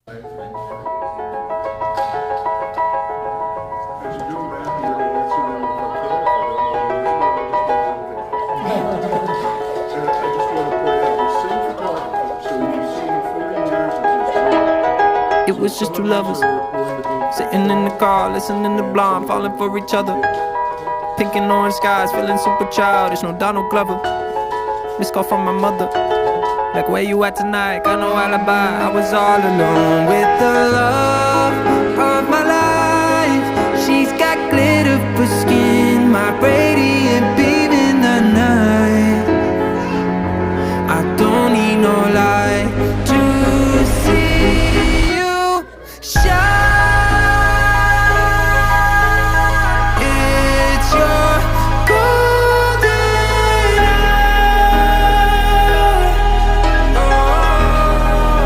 It was just two lovers, sitting in the car, listening to Blonde, falling for each other. Pink and orange skies, feeling super childish, no Donald Glover. Missed call from my mother, like where you at tonight, got no alibi. I was all alone with the love of my life. She's got glitter for skin, my brain